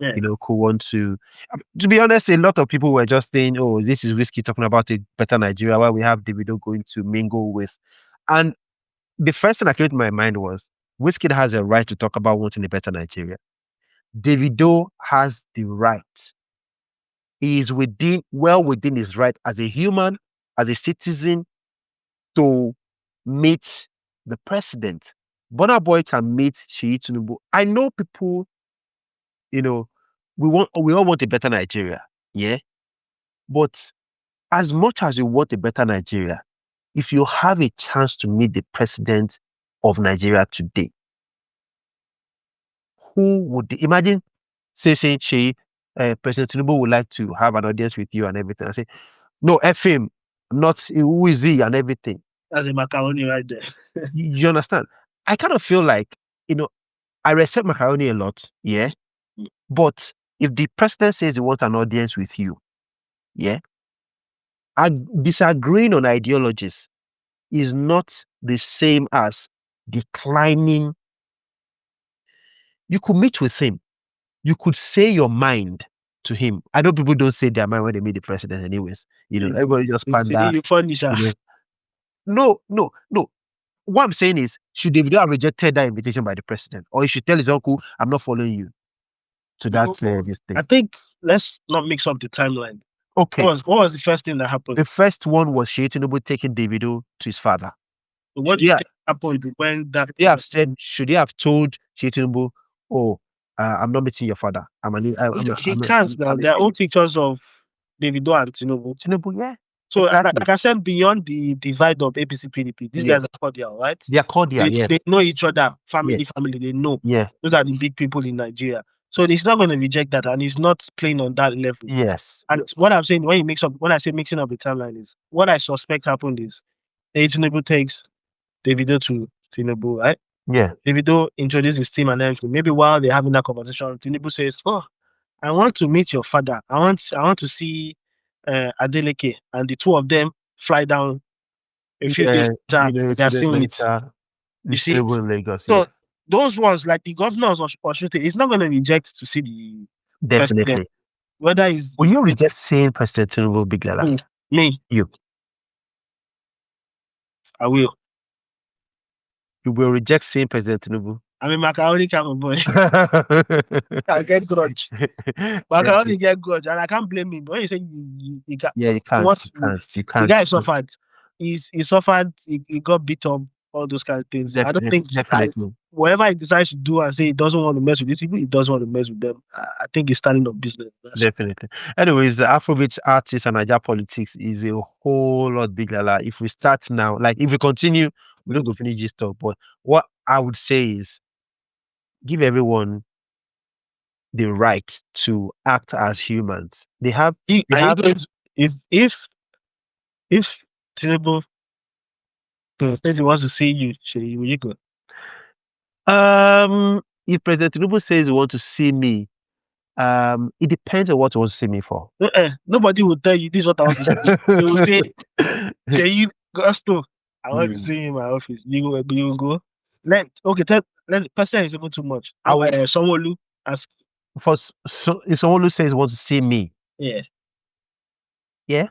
who want to be honest, a lot of people were just saying, oh, this is Wizkid talking about a better Nigeria, while we have Davido going to mingle with. And the first thing that came to my mind was, Wizkid has a right to talk about wanting a better Nigeria. Davido has the right. He is well within his right as a human, as a citizen, to meet the president. Burna Boy can meet Sheyi Tinubu. I know people, we all want a better Nigeria, yeah? But as much as you want a better Nigeria, if you have a chance to meet the president of Nigeria today, who would imagine saying President Tinubu would like to have an audience with you and everything? I say, no, F him, not who is he and everything. That's a Macaroni right there. You understand? I kind of feel like, I respect Macaroni a lot, yeah? But if the president says he wants an audience with you, yeah, disagreeing on ideologies is not the same as declining. You could meet with him. You could say your mind to him. I know people don't say their mind when they meet the president anyways. Everybody just panda. You funny, No. What I'm saying is, should Davido have rejected that invitation by the president? Or he should tell his uncle, I'm not following you to that this thing? I think, let's not mix up the timeline. Okay. What was the first thing that happened? The first one was Sheyi Tinubu taking Davido to his father. So what do you think happened when that? They have said, should he have told Sheyi Tinubu, oh, I'm not meeting your father. He can't now. There are all pictures of Davido and Tinubu. Tinubu, yeah. So like I said, beyond the divide of APC PDP, these guys are cordial, right? They are cordial, yes. They know each other, family, they know. Yeah. Those are the big people in Nigeria. So he's not going to reject that, and he's not playing on that level. Yes. And what I'm saying, when I say mixing up the timeline, is what I suspect happened is Tinubu takes Davido to Tinubu, right? Yeah. Davido introduces his team and everything. Maybe while they're having that conversation, Tinubu says, "Oh, I want to meet your father. I want to see Adeleke," and the two of them fly down a few days later. They are seeing it. You see, in Lagos. So those ones, like the governors of Osun, he's not going to reject to see the definitely president. Whether is will you reject seeing President Tinubu big like that? Me. You. I will. You will reject seeing President Tinubu? I'm a Macaroni kind of boy. I get grudge. Macaroni get grudge, and I can't blame him. When you say you can't, yeah, you can't. You can't. The guy suffered. He suffered. He got beat up. All those kind of things. I don't think whatever he decides to do and say he doesn't want to mess with these people, he doesn't want to mess with them. I think he's standing up business. Definitely. Anyways, the Afrobeats artists and Nigerian politics is a whole lot bigger. Like if we start now, like if we continue, we don't go finish this talk. But what I would say is, give everyone the right to act as humans. They have. If Tinubu says he wants to see you, will you go? If President Tinubu says he wants to see me, it depends on what he wants to see me for. Nobody will tell you this is what I want to see. They will say, you Gusto, I want to see you in my office. You will go. The person is even too much. Someone ask. If someone says he wants to see me, yeah,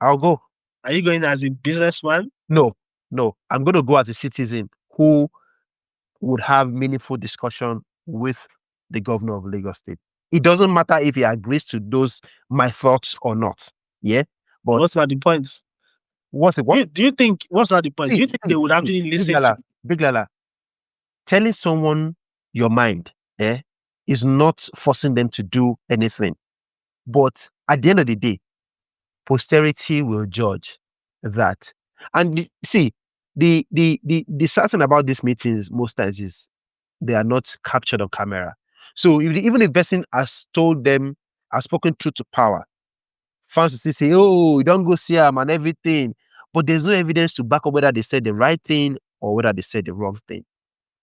I'll go. Are you going as a businessman? No. I'm going to go as a citizen who would have meaningful discussion with the governor of Lagos State. It doesn't matter if he agrees to my thoughts or not. Yeah, but what's not the point? What's it? What do you think? What's not the point? Do you think they would actually listen? Big Lala, telling someone your mind, is not forcing them to do anything. But at the end of the day, posterity will judge that. And see, the sad thing about these meetings most times is they are not captured on camera. So even if the person has told them, has spoken truth to power, fans will say, oh, you don't go see them and everything. But there's no evidence to back up whether they said the right thing or whether they said the wrong thing.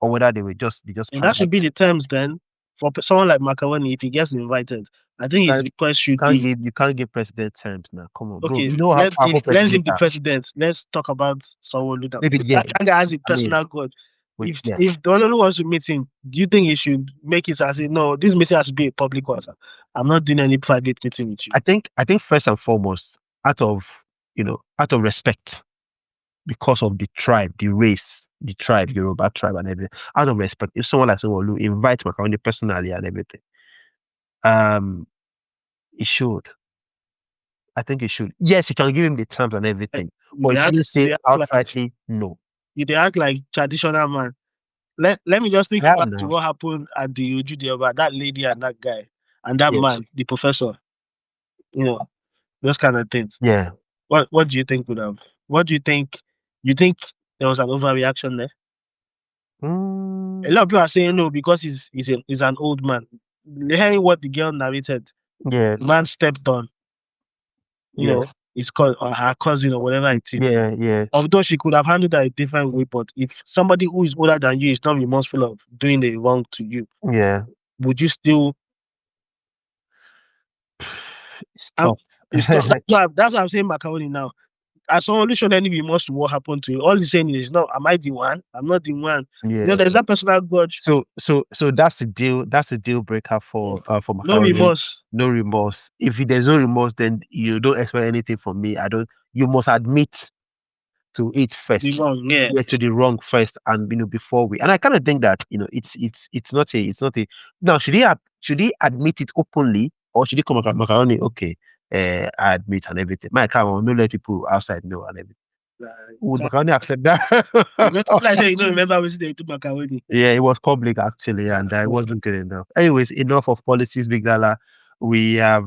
Or whether they just and that should be the terms then for someone like Macaroni. If he gets invited, I think his request should be. You can't give president terms now. Come on, okay, bro. You know how let's give the president. Let's talk about someone. Maybe that guy has a personal grudge. If the owner wants to meet him, do you think he should make it as no, this meeting has to be a public one, sir. I'm not doing any private meeting with you. I think first and foremost, out of respect, because of the tribe, the race, the tribe, Yoruba tribe and everything, out of respect, if someone like Sanwo-Olu invite Macaroni personally and everything, he should. I think he should. Yes, he can give him the terms and everything, but he shouldn't say outrightly no. They act like traditional man. Let me just think back to what happened at the Ojude, that lady and that guy and that man, the professor. Those kind of things. Yeah. What do you think would have? What do you think? You think there was an overreaction there? A lot of people are saying no because he's an old man. Hearing what the girl narrated, yeah, man stepped on. His her cousin or whatever it is. Yeah. Although she could have handled that a different way, but if somebody who is older than you is not remorseful of doing the wrong to you, would you still? Stop. That's what I'm saying, Macaroni now. As someone who showed any remorse to what happened to you, all he's saying is, "No, am I the one? I'm not the one." Yeah. There's that personal grudge. So that's the deal. That's the deal breaker for Macaroni. No remorse. No remorse. If there's no remorse, then you don't expect anything from me. You must admit to it first. The wrong, yeah. To the wrong first, and before we. And I kind of think that it's not a. Now, should he admit it openly, or should he come up Macaroni? Okay, I admit and everything. My account, no let people outside know and everything. Would Macaroni accept that? Like I remember when they took Macaroni. Yeah, it was public actually, and it wasn't good enough. Anyways, enough of politics, Big Lala. We have